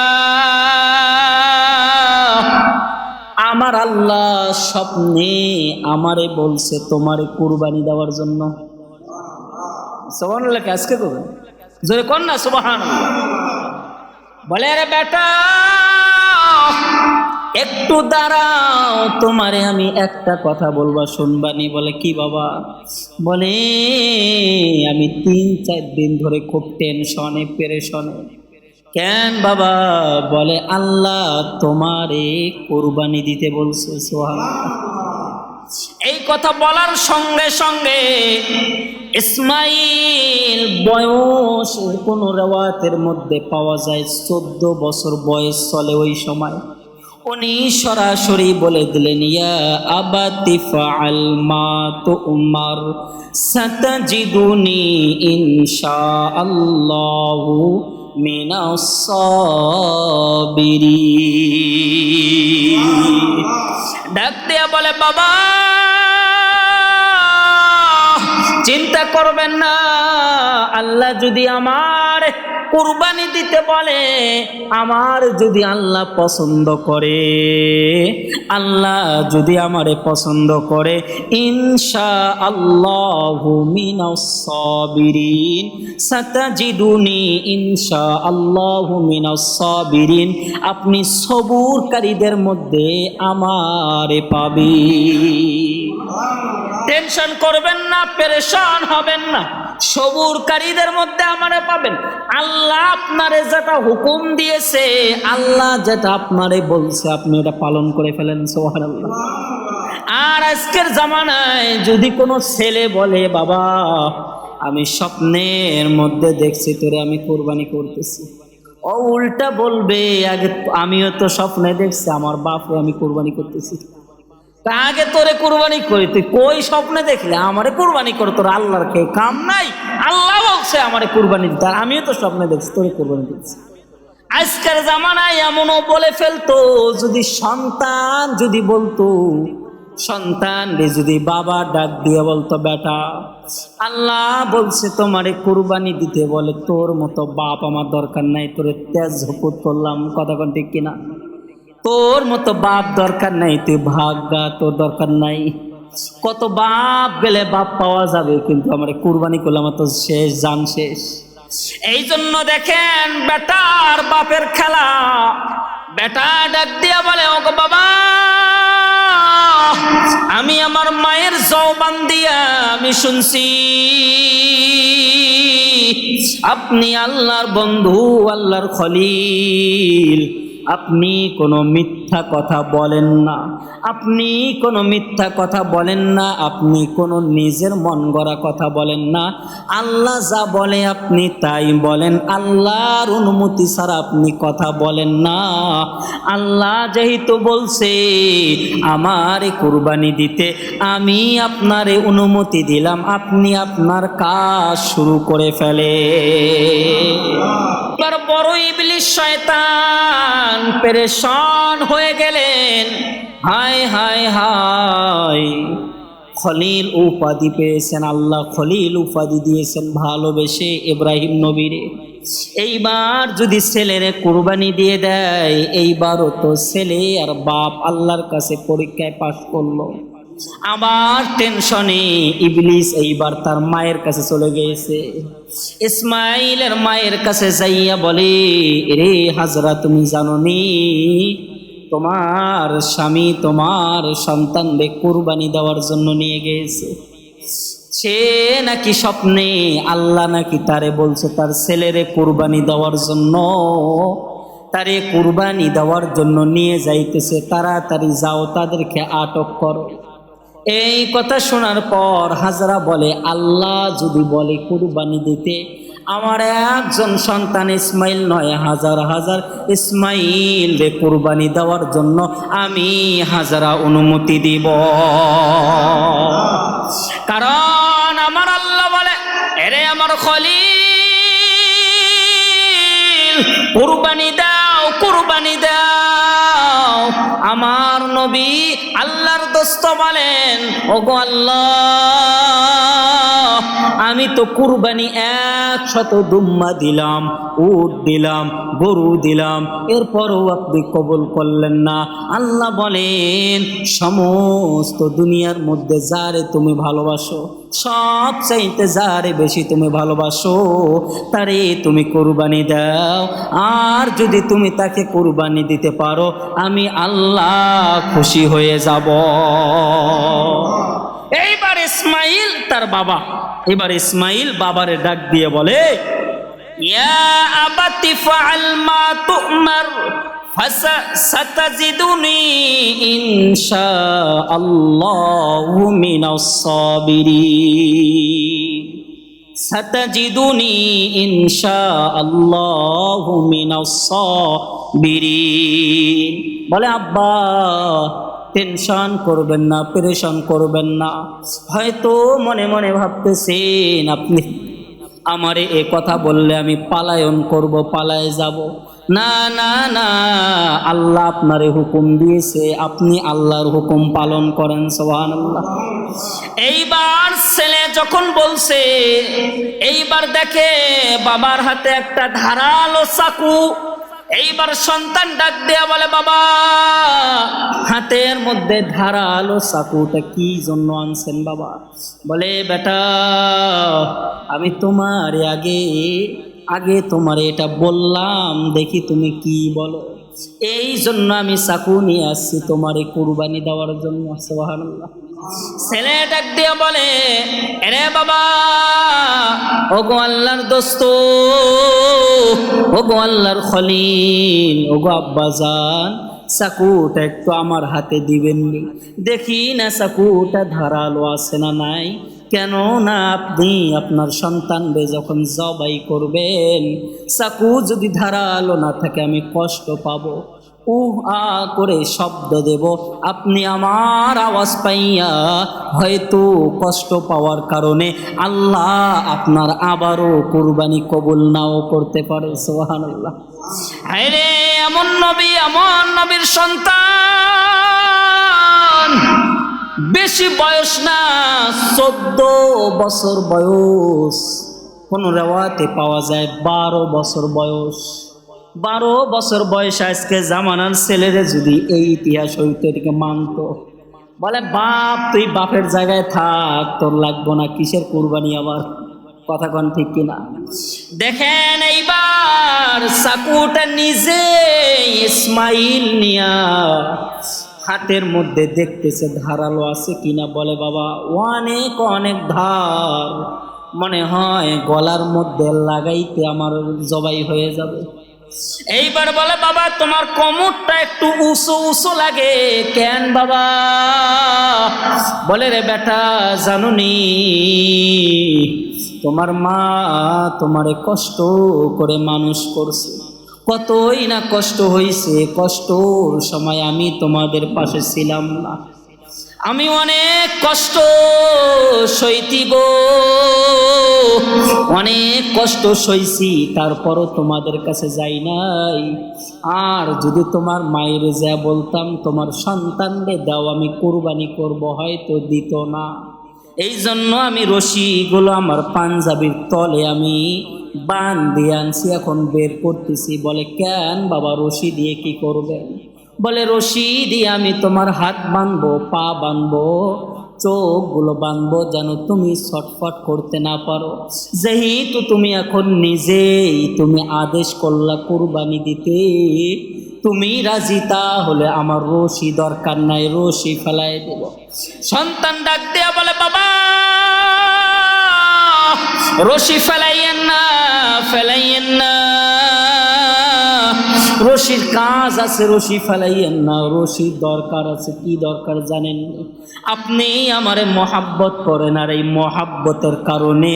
আমার আল্লাহ স্বপ্নে আমারে বলছে তোমারে কুরবানি দেওয়ার জন্য। সুবহানাল্লাহ। আজকে করবে জোরে কর না সুবহানাল্লাহ। বলে, রে বেটা, একটু দাঁড়াও, তোমারে আমি একটা কথা বলবা, শুনবানি? বলে কি বাবা? বলে আমি 3-4 দিন ধরে খুব টেনশনে পেরেশনে। কেন বাবা? বলে আল্লাহ তোমারে কোরবানি দিতে বলছে। সুবহানাল্লাহ। এই কথা বলার সঙ্গে সঙ্গে ইসমাইল বয়স কোন রেওয়ায়াতের মধ্যে পাওয়া যায় 14 বছর বয়স চলে ওই সময়। উনি সরাসরি বলে দিলেন, ইয়া আবাতি ফাআল মা তুমার সাতাজিদুনি ইনশাআল্লাহু মিনাস সাবিরিন। ডাক দিয়া বলে, বাবা চিন্তা করবেন না, আল্লাহ যদি আমার কুরবানি দিতে বলে, আমার যদি আল্লাহ পছন্দ করে, আল্লাহ যদি আমারে পছন্দ করে, ইনশাআল্লাহু মিনাস সাবিরিন সাতাজিদুনি ইনশাআল্লাহু মিনাস সাবিরিন, আপনি সবুরকারীদের মধ্যে আমারে পাবেন। টেনশন করবেন না, পেরেশান হবেন না, সবুরকারীদের মধ্যে আমারে পাবেন। আল্লাহ আপনারে যেটা হুকুম দিয়েছে, আল্লাহ যেটা আপনারে বলছে, আপনি এটা পালন করে ফেলেন। সুবহানাল্লাহ। আর আজকের জামানায় যদি কোনো ছেলে বলে, বাবা আমি স্বপ্নের মধ্যে দেখছি তোরে আমি কোরবানি করতেছি, ও উল্টা বলবে, আগে আমিও তো স্বপ্নে দেখছি আমার বাপরে আমি কোরবানি করতেছি। আগে তোরে কুরবানি করি, তুই কই স্বপ্নে দেখলে আমারে কুরবানি কর, তোর আল্লাহর কে কাম নাই? আল্লাহ বলছে আমারে কুরবানি দিতে, আর আমিও তো স্বপ্নে দেখছি তোরে কুরবানি দিচ্ছি। আজকের জামানায় এমনও বলে ফেলতো, যদি সন্তান যদি বলতো, সন্তান যদি বাবা ডাক দিয়ে বলতো, বেটা আল্লাহ বলছে তোমারে কুরবানি দিতে, বলে তোর মতো বাপ আমার দরকার নাই, তোরে তেজ হুকুত করলাম। কথা কোন ঠিক কিনা? তোর মতো বাপ দরকার নাই, তুই ভাগ্যা, তোর দরকার নাই। কত বাপ গেলে বাপ পাওয়া যাবে, কিন্তু আমার কুরবানি করলাম তো শেষ, জান শেষ। এই জন্য দেখেন বেটার বাপের খেলা। বেটা ডাক দিয়া বলে, ও গো বাবা, আমি আমার মায়ের জবান দিয়া আমি শুনছি আপনি আল্লাহর বন্ধু, আল্লাহর খলিল, আপনি কোনো মিথ্যা কথা বলেন না, আপনি কোনো মিথ্যা কথা বলেন না, আপনি কোনো নিজের মন গড়া কথা বলেন না। আল্লাহ যা বলে আপনি তাই বলেন, আল্লাহর অনুমতি ছাড়া আপনি কথা বলেন না। আল্লাহ যেহেতু বলছে আমারে কুরবানি দিতে, আমি আপনারে অনুমতি দিলাম, আপনি আপনার কাজ শুরু করে ফেলে। এবার বড় ইবলিস শয়তান পেরেশান হয়ে গেলেন। হায় হায় হায়, খলিল উপাধি পেয়েছেন, আল্লাহ খলিল উপাধি দিয়েছেন ভালোবেসে ইব্রাহিম নবীরে। এইবার যদি ছেলেরে কুরবানি দিয়ে দেয়, এইবারও তো ছেলে আর বাপ আল্লাহর কাছে পরীক্ষায় পাশ করলো। আবার টেনশনে ইবলিস এইবার তার মায়ের কাছে চলে গিয়েছে। ইসমাইলের মায়ের কাছে যাইয়া বলে, রে হাজরা, তুমি জানোনি তোমার স্বামী তোমার সন্তানকে কুরবানি দেওয়ার জন্য নিয়ে গিয়েছে। সে নাকি স্বপ্নে আল্লাহ নাকি তারে বলছে তার ছেলেরে কুরবানি দেওয়ার জন্য, তারে কুরবানি দেওয়ার জন্য নিয়ে যাইতেছে, তাড়াতাড়ি যাও, তাদেরকে আটক করো। এই কথা শোনার পর হাজরা বলে, আল্লাহ যদি বলে কুরবানি দিতে, আমার একজন সন্তান ইসমাইল নয়, হাজার হাজার ইসমাইল রে কুরবানি দেওয়ার জন্য আমি হাজরা অনুমতি দিব। কারণ আমার আল্লাহ বলে, এরে আমার খলিল, কুরবানি দাও, কুরবানি দাও। আমার নবী আল্লাহর দোস্ত বলেন, ওগো আল্লাহ, আমি তো কুরবানি 100 দুম্মা দিলাম, উট দিলাম, গরু দিলাম, এরপরও আপনি কবুল করলেন না। আল্লাহ বলেন, সমস্ত দুনিয়ার মধ্যে যারে তুমি ভালোবাসো, সব চাইতে যারে বেশি তুমি ভালোবাসো, তারে তুমি কুরবানি দাও। আর যদি তুমি তাকে কুরবানি দিতে পারো, আমি আল্লাহ খুশি হয়ে যাব। এইবার ইসমাইল তার বাবা, এবার ইসমাইল বাবারে ডাক দিয়ে বলে, ইয়া আবাতি ফাআল মা তু'মার সাতাজিদুনি ইনশাআল্লাহু মিনাস সাবিরিন। সাতাজিদুনি ইনশাআল্লাহু মিনাস সাবিরিন। বলে, আব্বা টেনশন করবেন না, পেরেশান করবেন না। হয়তো মনে মনে ভাবতেছেন আপনি আমারে এ কথা বললে আমি পালায়ন করব, পালায় যাব। না না না, আল্লাহ আপনারে হুকুম দিয়েছে, আপনি আল্লাহর হুকুম পালন করেন। সুবহানাল্লাহ। এইবার ছেলে যখন বলছে, এইবার দেখে বাবার হাতে একটা ধারালো চাকু। এইবার সন্তান ডাক দেয়া বলে, বাবা হাতের মধ্যে ধারালো চাকুটা কি জন্য আনছেন বাবা? বলে, বেটা আমি তোমার আগে তোমার এটা বললাম, দেখি তুমি কি বলো। এই জন্য আমি চাকু নিয়ে আসছি তোমারে কুরবানি দেওয়ার জন্য। সুবহানাল্লাহ। ছেলে ডাক দিয়ে বলে, আরে বাবা, ওগো আল্লাহর দোস্ত, ওগো আল্লাহর খলিল, ওগো আব্বাজান, চাকুটা একটু আমার হাতে দিবেননি? দেখি না চাকুটা ধারালো আছে না নাই। কেন না আপনি আপনার সন্তানকে যখন জবাই করবেন, চাকু যদি ধারালো না থাকে আমি কষ্ট পাবো, আ করে শব্দ দেব, আপনি আমার আওয়াজ পাইয়া হয়তো কষ্ট পাওয়ার কারণে আল্লাহ আপনার আবারও কুরবানি কবুল নাও করতে পারে। সুবহানাল্লাহ। আরে এমন নবী, এমন নবীর সন্তান, বেশি বয়স না, 14 বছর বয়স। কোন রেওয়াতে পাওয়া যায় 12 বছর বয়স। 12 বছর বয়স আজকে জামানার ছেলেরা যদি এই ইতিহাস হইতে এটাকে মানত, বলে বাপ তুই বাপের জায়গায় থাক, তোর লাগবো না, কিসের কুরবানি আবার? কথা কন ঠিক কিনা? দেখেন এইবার চাকুটা নিজে ইসমাইল নিয়া হাতের মধ্যে দেখতেছে ধারালো আছে কিনা। বলে, বাবা অনেক অনেক ধার, মনে হয় গলার মধ্যে লাগাইতে আমার জবাই হয়ে যাবে। এইবার বলে, বাবা তোমার কোমরটা একটু উঁচু উঁচু লাগে কেন বাবা? বলে, রে বেটা জানুনি, তোমার মা তোমারে কষ্ট করে মানুষ করছে, কতই না কষ্ট হয়েছে, কষ্টর সময় আমি তোমাদের পাশে ছিলাম না, আমি অনেক কষ্ট সইতি গো, অনেক কষ্ট সইছি, তারপরও তোমাদের কাছে যাই নাই। আর যদি তোমার মায়ের যা বলতাম তোমার সন্তানদের দাও আমি কুরবানি করব, হয়তো দিত না। এই জন্য আমি রশিগুলো আমার পাঞ্জাবির তলে আমি বান দিয়ে আনছি, এখন বের করতেছি। বলে, কেন বাবা রশি দিয়ে কি করবেন? বলে, রশি দিয়ে আমি তোমার হাত বাঁধবো, পা বাঁধবো, চোখগুলো বাঁধবো, যেন তুমি ছটফট করতে না পারো। যেহেতু তুমি এখন নিজেই তুমি আদেশ করলা কুরবানি দিতে, তুমি রাজি, তাহলে আমার রশি দরকার নাই, রশি ফেলাই দেব। সন্তান ডাক দেয়া বলে, বাবা রশি ফেলাইয়েন না, ফেলাইয়েন না, রশির কাজ আছে, রশি ফেলাইয়েন না, রশির দরকার আছে। কি দরকার জানেন? আপনি আমারে মহাব্বত করেন, আর এই মহাব্বতের কারণে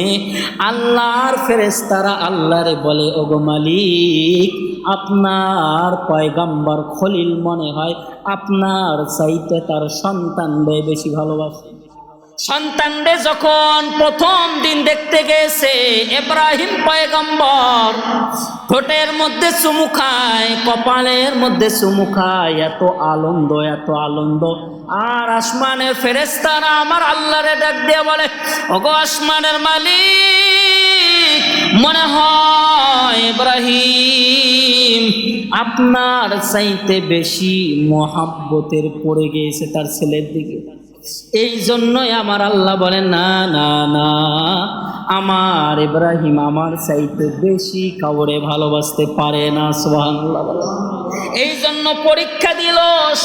আল্লাহর ফেরেশতারা আল্লাহরে বলে, ওগো মালিক আপনার পয়গাম্বর খলিল মনে হয় আপনার চাইতে তার সন্তানদের বেশি ভালোবাসে। সন্তানরে যখন প্রথম দিন দেখতে গেছে ইব্রাহিম পয়গম্বর, ঠোঁটের মধ্যে চুমু খায়, কপালের মধ্যে চুমু খায়, এত আনন্দ এত আনন্দ। আর আসমানের ফেরেশতারা আমার আল্লাহরে ডাক দিয়ে বলে, ওগো আসমানের মালিক, মনে হয় ইব্রাহিম আপনার চাইতে বেশি মহাব্বতের পড়ে গিয়েছে তার ছেলের দিকে। এই জন্যই আমার আল্লাহ বলেন, না না না, আমার ইব্রাহিম আমার চাইতে বেশি কাউরে ভালোবাসতে পারে না। সুবহানাল্লাহ বলেন। এই জন্য পরীক্ষা দিল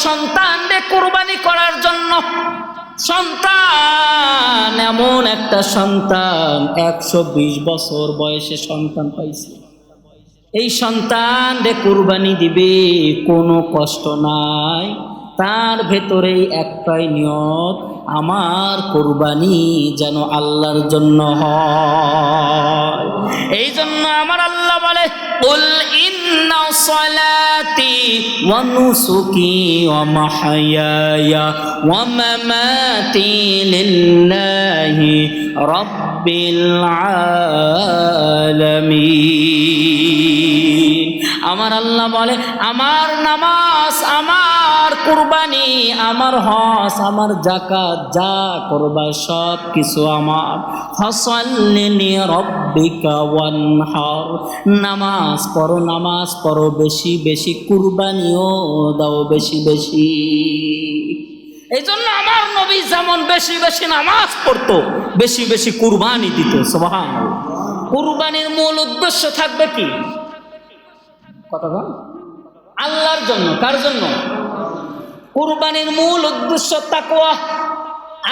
সন্তানকে কুরবানি করার জন্য। সন্তান এমন একটা সন্তান, 120 বছর বয়সে সন্তান পাইছে। এই সন্তানকে কুরবানি দিবে, কোনো কষ্ট নাই, তার ভেতরেই একটাই নিয়ত, আমার কুরবানি যেন আল্লাহর জন্য হয়। এই জন্য আমার আল্লাহ বলে, কুল ইন্না সালাতি ওয়া নুসুকি ওয়া মাহইয়ায়া ওয়া মামাতি লিল্লাহি রাব্বিল আলামিন। আমার আল্লাহ বলে, আমার নামাজ, আমার কুরবানি, আমার হজ, আমার যাকাত, যা করবা সব কিছু আমার। ফাসাল্লি লিরাব্বিকা ওয়ানহার, নামাজ পড়ো, নামাজ পড়ো বেশি বেশি, কুরবানিও দাও বেশি বেশি। এই জন্য আমার নবী যেমন বেশি বেশি নামাজ পড়তো, বেশি বেশি কুরবানি দিত। সুবহানাল্লাহ। কুরবানির মূল উদ্দেশ্য থাকবে কি? কথা বল, আল্লাহর জন্য। কার জন্য? কুরবানির মূল উদ্দেশ্য তাকওয়া।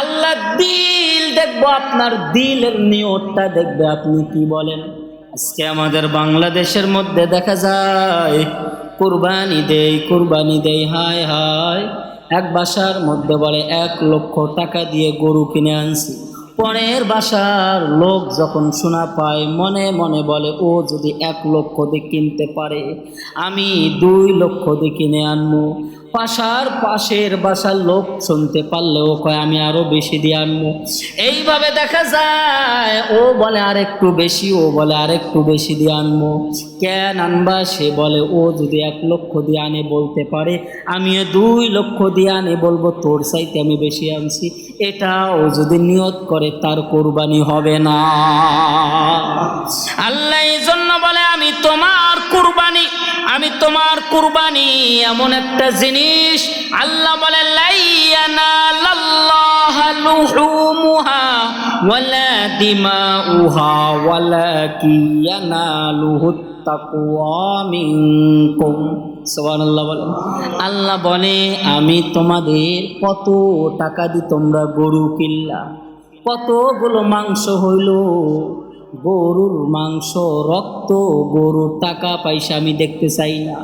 আল্লাহ দিল দেখবো, আপনার দিলের নিয়তটা দেখবে, আপনি কি বলেন। আজকে আমাদের বাংলাদেশের মধ্যে দেখা যায় কুরবানি দেই কুরবানি দেই, হায় হায়, এক বাসার মধ্যে বলে 1 লক্ষ টাকা দিয়ে গরু কিনে আনছি। পরের বাসার লোক যখন শোনা পায়, মনে মনে বলে, ও যদি 1 লক্ষ দিয়ে কিনতে পারে, আমি 2 লক্ষ দিয়ে কিনে আনবো। পাশের বাসার লোক শুনতে পারলেও কয়, আমি আরো বেশি দিয়ে আনবো। এইভাবে দেখা যায় ও বলে আরেকটু বেশি, ও বলে আরেকটু বেশি দিয়ে আনবো। কেন আনবা? সে বলে, ও যদি 1 লক্ষ দিয়ে আনে বলতে পারে, আমিও 2 লক্ষ দিয়ে আনে বলবো তোর চাইতে আমি বেশি আনছি। এটা ও যদি নিয়ত করে, তার কুরবানি হবে না। আল্লাহ এই জন্য বলে, আমি তোমার কুরবানি, আমি তোমার কুরবানি এমন একটা জিনিস, আল্লাহ বলে, লা ইয়ানালাল্লাহু লুহুমুহা ওয়ালা দিমাউহা ওয়ালাকিন ইয়ানালুহুত তাকওয়া মিনকুম। সুবহানাল্লাহ বলেন। আল্লাহ বলে, আমি তোমাদের কত টাকা দিয়ে তোমরা গরু কিনলা, কতগুলো মাংস হইল, গরুর মাংস, রক্ত, গরুর টাকা পয়সা আমি দেখতে চাই না।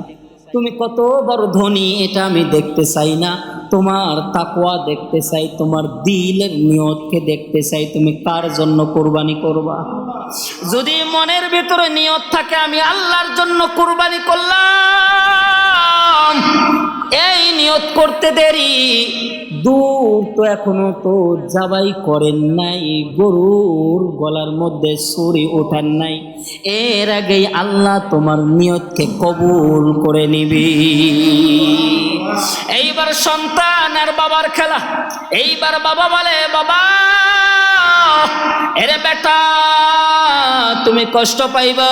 তুমি কত বড় ধনী এটা আমি দেখতে চাই না, তোমার তাকওয়া দেখতে চাই, তোমার দিলের নিয়তকে দেখতে চাই, তুমি কার জন্য কুরবানি করবা। যদি মনের ভিতরে নিয়ত থাকে আমি আল্লাহর জন্য কুরবানি করলাম, এই নিয়ত করতে দেরি, দূর তো এখনো তো জবাই করেন নাই, গরুর গলার মধ্যে ছুরি ওঠান নাই, এর আগেই আল্লাহ তোমার নিয়তকে কবুল করে নিবি। এইবার সন্তান আর বাবার খেলা। এইবার বাবা বলে, বাবা এরে বেটা তুমি কষ্ট পাইবা,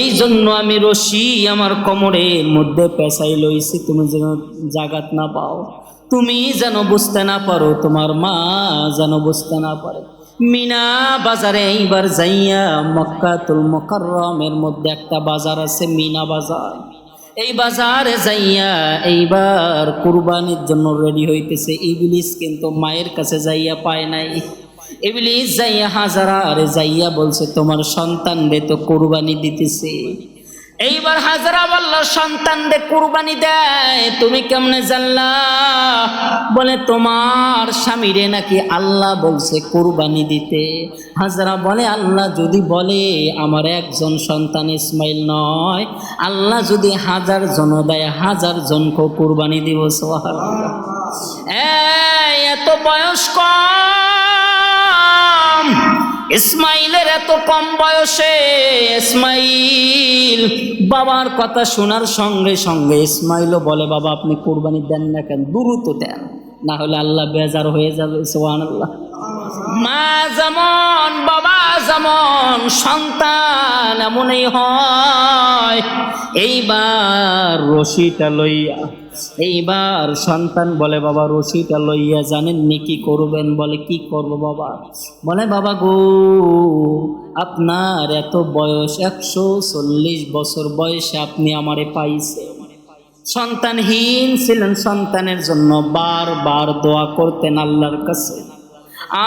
এই জন্য আমি রশি আমার কোমরের মধ্যে পেঁচাই লইছি, তুমি যেন জাগাত না পাও, তুমি যেন বুঝতে না পারো, তোমার মা যেন বুঝতে না পারে। মিনা বাজারে এইবার যাইয়া, মক্কাতুল মুকাররমের মধ্যে একটা বাজার আছে মিনা বাজার, এই বাজারে যাইয়া এইবার কুরবানির জন্য রেডি হইতেছে। ইবলিস কিন্তু মায়ের কাছে যাইয়া পায় নাই। ইবলিস যাইয়া হাজারারে যাইয়া বলছে, তোমার সন্তান রে তো কুরবানি দিতেছে। এইবার হাজরা বলল, সন্তান রে কুরবানি দেয়, তুমি কেমনে জানলা? বলে, তোমার স্বামীরে নাকি আল্লাহ বলছে কুরবানি দিতে। হাজরা বলে, আল্লাহ যদি বলে আমার একজন সন্তান ইসমাইল নয়, আল্লাহ যদি 1000 জন দেয়, 1000 জনকে কুরবানি দিব। সুবহানাল্লাহ। এত বয়স কম, ইসমাইলের এত কম বয়সে ইসমাইল বাবার কথা শোনার সঙ্গে সঙ্গে ইসমাইলও বলে, বাবা আপনি কুরবানি দেন না কেন, দ্রুত দেন, না হলে আল্লাহ বেজার হয়ে যাবে। সুবহানাল্লাহ। মা যেমন বাবা যেমন, সন্তান এমনই হয়। এইবার রশিটা লইয়া, এইবার সন্তান বলে, বাবা রশিটা লইয়া জানেননি কি করবেন? বলে কি করব বাবা? বলে, বাবা গো আপনার এত বয়স, 140 বছর বয়সে আপনি আমারে পাইছেন। সন্তানহীন ছিলেন, সন্তানের জন্য বারবার দোয়া করতেন আল্লাহর কাছে।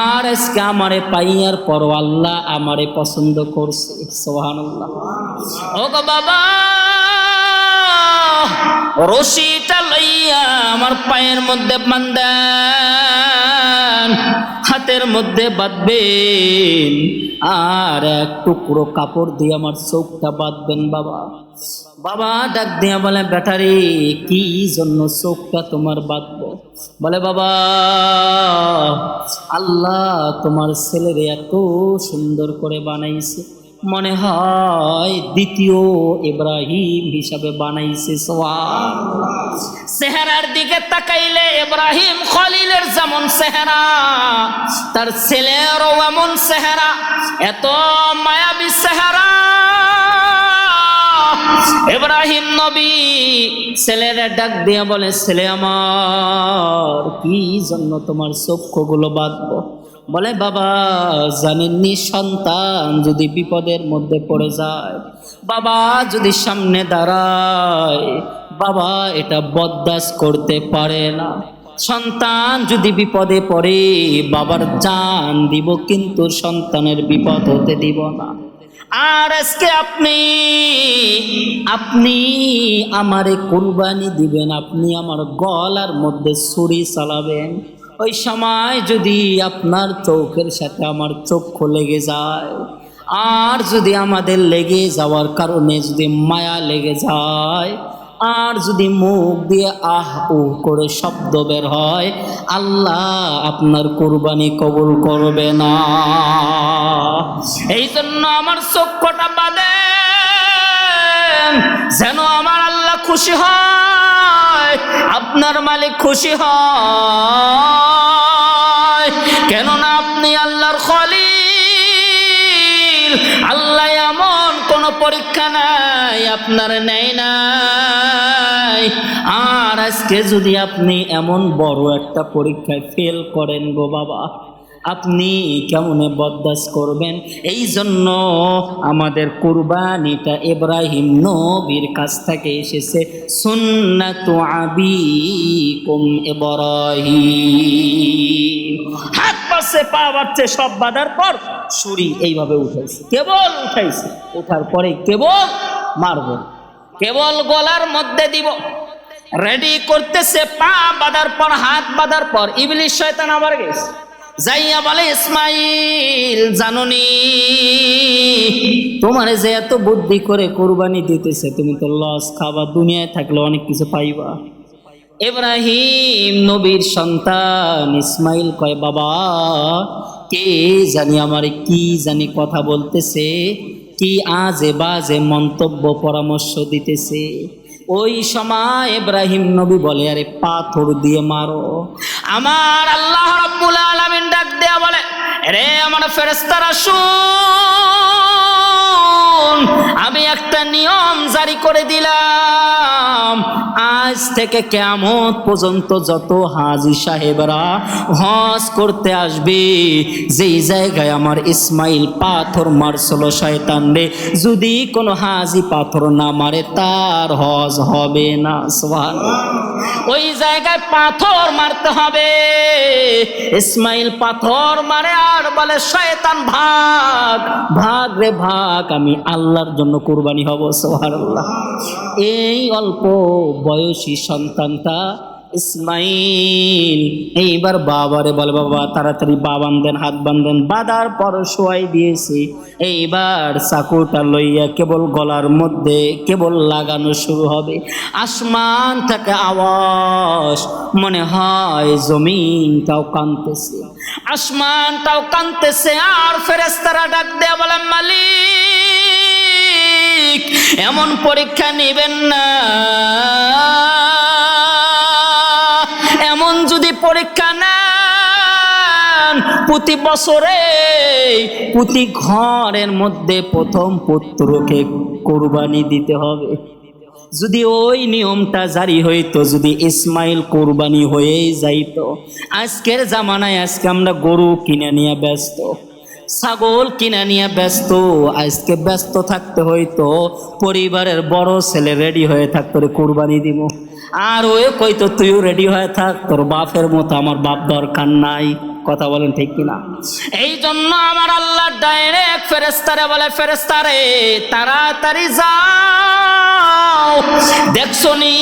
আর আজকে আমারে পাইয়ার পর আল্লাহ আমারে পছন্দ করছে। সুবহানাল্লাহ। ও গো বাবা, রশিটা লইয়া আমার পায়ের মধ্যে বাঁধেন, হাতের মধ্যে বাঁধবেন, আর এক টুকরো কাপড় দিয়ে আমার চোখটা বাঁধবেন বাবা। বাবা ডাক দিয়া বলে, বেটারে কি জন্য চোখটা তোমার বাঁধবো? বলে, বাবা আল্লাহ তোমার ছেলেরে এত সুন্দর করে বানাইছে, মনে হয় দ্বিতীয় ইব্রাহিম হিসাবে বানাইছে। সুবহানাল্লাহ। চেহারার দিকে তাকাইলে ইব্রাহিম খলিলের যেমন চেহারা, তার ছেলেরও এমন চেহারা, এত মায়াবী চেহারা। ইব্রাহিম নবী ছেলেরা ডাক দিয়া বলে, ছেলে আমার কি জন্য তোমার চক্ষুগুলো বাঁধবো? বলে, বাবা জানেননি সন্তান যদি বিপদের মধ্যে পড়ে যায়, বাবা যদি সামনে দাঁড়ায়, বাবা এটা বরদাস্ত করতে পারে না। সন্তান যদি বিপদে পড়ে বাবার জান দিব, কিন্তু সন্তানের বিপদ হতে দিব না। আর আজকে আপনি আমারে কুরবানি দিবেন, আপনি আমার গলার মধ্যে ছুরি চালাবেন, ওই সময় যদি আপনার চোখের সাথে আমার চক্ষু লেগে যায়, আর যদি আমাদের লেগে যাওয়ার কারণে যদি মায়া লেগে যায়, আর যদি মুখ দিয়ে আহ উ করে শব্দ বের হয়, আল্লাহ আপনার কুরবানি কবুল করবে না। এই জন্য আমার চক্ষুটা বাঁধেন, যেন আমার আল্লাহ খুশি হয়, আপনার মালিক খুশি হয়। কেননা আপনি আল্লাহর খলিল, আল্লাহ এমন কোন পরীক্ষা নাই আপনার নেয় নাই। আর আজকে যদি আপনি এমন বড় একটা পরীক্ষায় ফেল করেন গো বাবা, আপনি কেমনে বরদাস্ত করবেন? এই জন্য আমাদের কুরবানিটা ইব্রাহিম নবীর কাছ থেকে এসেছে, সুন্নাতু আবিকুম ইব্রাহিম। হাত পাশে পা বাড়ছে, সব বাঁধার পর ছুরি এইভাবে উঠাইছে, কেবল উঠাইছে, ওঠার পরে কেবল মারব, কেবল গলার মধ্যে দিব, রেডি করতেছে। পা বাঁধার পর, হাত বাঁধার পর ইবলিস শয়তান আবার গেছে, যাইয়া বলে, ইসমাইল জাননি তোমার যে এত বুদ্ধি করে কুরবানি দিতেছে, তুমি তো লস খাবা, দুনিয়ায় থাকলে অনেক কিছু পাইবা। ইব্রাহিম নবীর সন্তান ইসমাইল কয়, বাবা কে জানি আমারে কি জানি কথা বলতেছে, কি আজে বাজে মন্তব্য পরামর্শ দিতেছে। ওই সময় ইব্রাহিম নবী বলে, আরে পাথর দিয়ে মারো। আমার আল্লাহ রাব্বুল আলামিন ডাক দেয়া বলে, রে আমার ফেরেশতারা শুন, আমি একটা নিয়ম জারি করে দিলাম, আজ থেকে কিয়ামত পর্যন্ত যত হাজী সাহেবরা হজ করতে আসবে, যেই জায়গায় আমার ইসমাইল পাথর মারছিল শয়তান রে, যদি কোনো হাজী পাথর না মারে তার হজ হবে না। সুবহানাল্লাহ। ওই জায়গায় পাথর মারতে হবে। ইসমাইল পাথর মারে আর বলে, শয়তান ভাগ, ভাগ রে ভাগ, আমি আল্লাহর জন্য কুরবানি হব। সুবহানাল্লাহ। এই অল্প বয়সী সন্তানটা ইসমাইল এইবার বাবারে বলে, বাবা তাড়াতাড়ি পা বাঁধেন, হাত বাঁধেন। বাঁধার পর শোয়াই দিয়েছি। এইবার চাকুটা লইয়া কেবল গলার মধ্যে কেবল লাগানো শুরু হবে। আসমান থেকে আওয়াজ, মনে হয় জমিনটাও কাঁদতেছে, আসমানটাও কাঁদতেছে। আর ফেরেশতারা ডাক দেয়া বলে, মালিক এমন পরীক্ষা নেবেন না, এমন যদি পরীক্ষা নেন প্রতি বছরে প্রতি ঘরের মধ্যে প্রথম পুত্রকে কোরবানি দিতে হবে। যদি ওই নিয়মটা জারি হইতো, যদি ইসমাইল কোরবানি হয়েই যাইতো, আজকের জামানায় আজকে আমরা গরু কিনে নিয়ে ব্যস্ত, ছাগল কিনে নিয়ে ব্যস্ত, আজকে ব্যস্ত থাকতে হইতো পরিবারের বড় ছেলে রেডি হয়ে থাকতো রে কোরবানি দিব, আর ওই কইতো তুইও রেডি হয়ে থাক, তোর বাপের মতো আমার বাপ দরকার নাই। কথা বলেন ঠিক কিনা? এই জন্য আমার আল্লাহ ডাইরেক্ট ফেরেশতারে বলে, ফেরেশতারে তাড়াতাড়ি যাও, দেখছো নি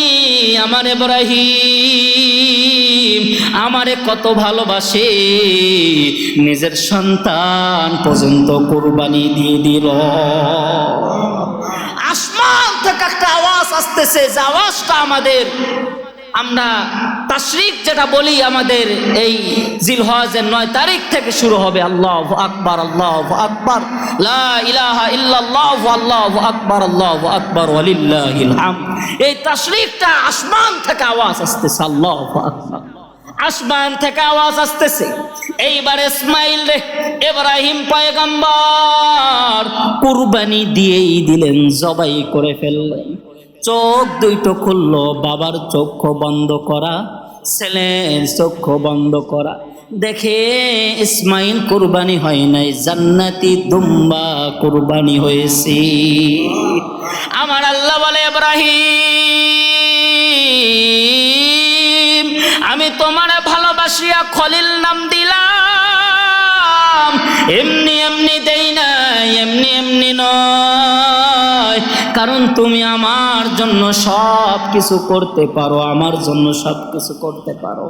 আমার ইব্রাহিম আমারে কত ভালোবাসে, নিজের সন্তান পর্যন্ত কোরবানি দিয়ে দিল। আসমান থেকে একটা আওয়াজ আসতেছে, যে আওয়াজটা আমাদের, আমরা তাশরিক যেটা বলি, আমাদের এই জিলহজের 9 তারিখ থেকে শুরু হবে। আল্লাহু আকবার, আল্লাহু আকবার, লা ইলাহা ইল্লাল্লাহু, আল্লাহু আকবার, আল্লাহু আকবার, ওয়ালিল্লাহিল হামদ। এই তাশরিকটা আসমান থেকে আওয়াজ আসতেছে, আল্লাহু আকবার, আসমান থেকে আওয়াজ আসতেছে। এইবার ইসমাইল রে ইব্রাহিম পয়গম্বর কুরবানি দিয়েই দিলেন, জবাই করে ফেললেন। চোখ দুইটো খুললো, বাবার চোখ বন্ধ করা, ছেলের চোখ বন্ধ করা, দেখে ইসমাইল কুরবানি হয় নাই, জান্নাতি দুম্বা কুরবানি হয়েছে। আমার আল্লাহ বলে, ইব্রাহিম আমি তোমার ভালোবাসিয়া খলিল নাম দিলাম, এমনি এমনি দেই নাই, এমনি এমনি নয়, কারণ তুমি আমার জন্য সব কিছু করতে পারো, আমার জন্য সব কিছু করতে পারো।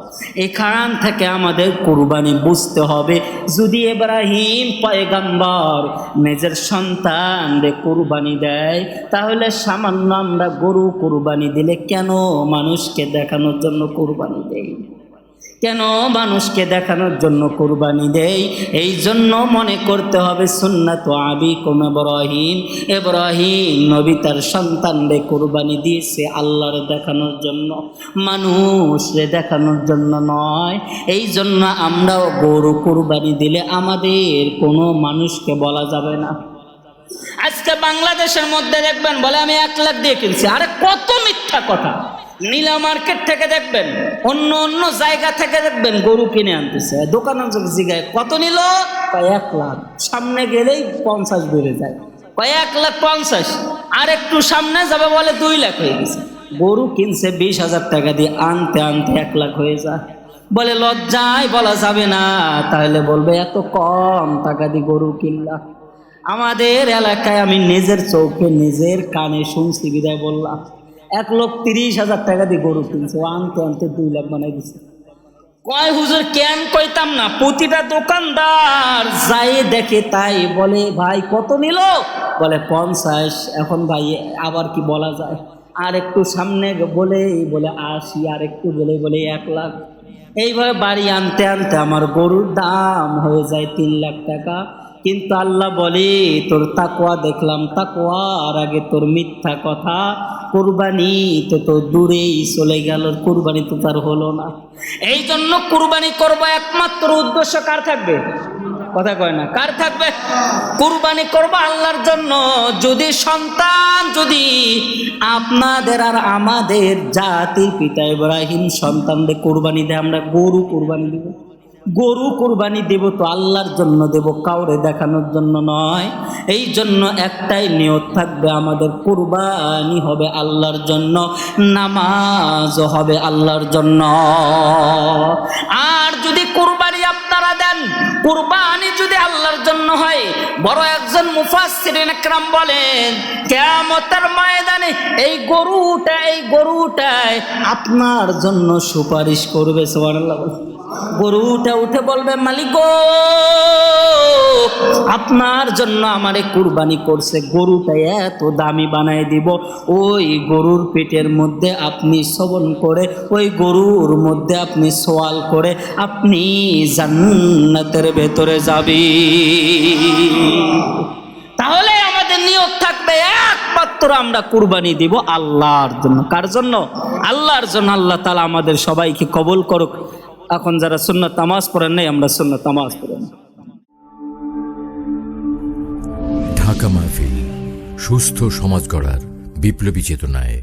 এখান থেকে আমাদের কুরবানি বুঝতে হবে। যদি ইব্রাহিম পয়গম্বর নিজের সন্তানদের কুরবানি দেয়, তাহলে সামান্য আমরা গরু কুরবানি দিলে কেন মানুষকে দেখানোর জন্য কুরবানি দেই? কেন মানুষকে দেখানোর জন্য কুরবানি দেই? এই জন্য মনে করতে হবে সুন্নাত আবিকুম ইব্রাহিম, ইব্রাহিম নবী তার সন্তানদের কুরবানি দিয়েছে আল্লাহর দেখানোর জন্য, মানুষরে দেখানোর জন্য নয়। এই জন্য আমরাও গরু কুরবানি দিলে আমাদের কোনো মানুষকে বলা যাবে না। আজকে বাংলাদেশের মধ্যে দেখবেন বলে আমি 1 লাখ দিয়ে কিনছি, আরে কত মিথ্যা কথা। নীলা মার্কেট থেকে দেখবেন, অন্য অন্য জায়গা থেকে দেখবেন গরু কিনে আনতেছে, দোকানের জায়গায় কত নিল, 1 লাখ, সামনে গেলেই 50 বেড়ে যায়, 1,50,000, আর একটু সামনে যাবে বলে 2 লাখ হয়ে গেছে। গরু কিনছে 20,000 টাকা দিয়ে, আনতে আনতে 1 লাখ হয়ে যায়। বলে লজ্জায় বলা যাবে না, তাহলে বলবে এত কম টাকা দিয়ে গরু কিনলা। আমাদের এলাকায় আমি নিজের চোখে নিজের কানে শুনছি, বিদায় বললাম, 1,30,000 টাকা দিয়ে গরু কিনছে, আনতে আনতে 2 লাখ বানাই দিছে। কয় হুজুর কেন কইতাম না, প্রতিটা দোকানদার যাই দেখে তাই বলে, ভাই কত নিল, বলে 50। এখন ভাই আবার কি বলা যায়, আর একটু সামনে বলে 80, আর একটু বলে 1 লাখ। এইভাবে বাড়ি আনতে আনতে আমার গরুর দাম হয়ে যায় 3 লাখ টাকা। কিন্তু আল্লাহ বলে, তোর তাকওয়া দেখলাম, তাকওয়ার আগে তোর মিথ্যা কথা, কুরবানি তো তো দূরেই চলে গেল, কুরবানি তো তার হলো না। এই জন্য কুরবানি করবো, একমাত্র উদ্দেশ্য কার থাকবে? কথা কয় না, কার থাকবে? কুরবানি করবো আল্লাহর জন্য। যদি সন্তান, যদি আপনাদের আর আমাদের জাতির পিতা ইব্রাহিম সন্তানদের কুরবানি দেয়, আমরা গরু কুরবানি দিব। গরু কুরবানি দেব তো আল্লাহর জন্য দেব, কাউরে দেখানোর জন্য নয়। এই জন্য একটাই নিয়ত থাকবে আমাদের, কুরবানি হবে আল্লাহর জন্য, নামাজ হবে আল্লাহর জন্য। আর যদি কুরবানি আপনারা দেন, কুরবানি যদি আল্লাহর জন্য হয়, বড় একজন মুফাসসিরিন একরাম বলেন কিয়ামতের ময়দানে এই গরুটাই আপনার জন্য সুপারিশ করবে। সুবহানাল্লাহ। গরুটা উঠে বলবে, মালিক গো, আপনার জন্য আমারে কুরবানি করছে, গরুটা এত দামি বানায় দিব, ওই গরুর পেটের মধ্যে আপনি শ্রবণ করে, ওই গরুর মধ্যে আপনি সোয়াল করে আপনি জান্নাতের ভেতরে যাবি। তাহলে আমাদের নিয়ত থাকবে একমাত্র আমরা কুরবানি দিব আল্লাহর জন্য। কার জন্য? আল্লাহর জন্য। আল্লাহ তাআলা আমাদের সবাইকে কবুল করুক। এখন যারা সুন্নাত নামাজ পড়েন নাই, আমরা সুন্নাত নামাজ পড়েন। ঢাকা মাহফিল সুস্থ সমাজ গড়ার বিপ্লবী চেতনায়।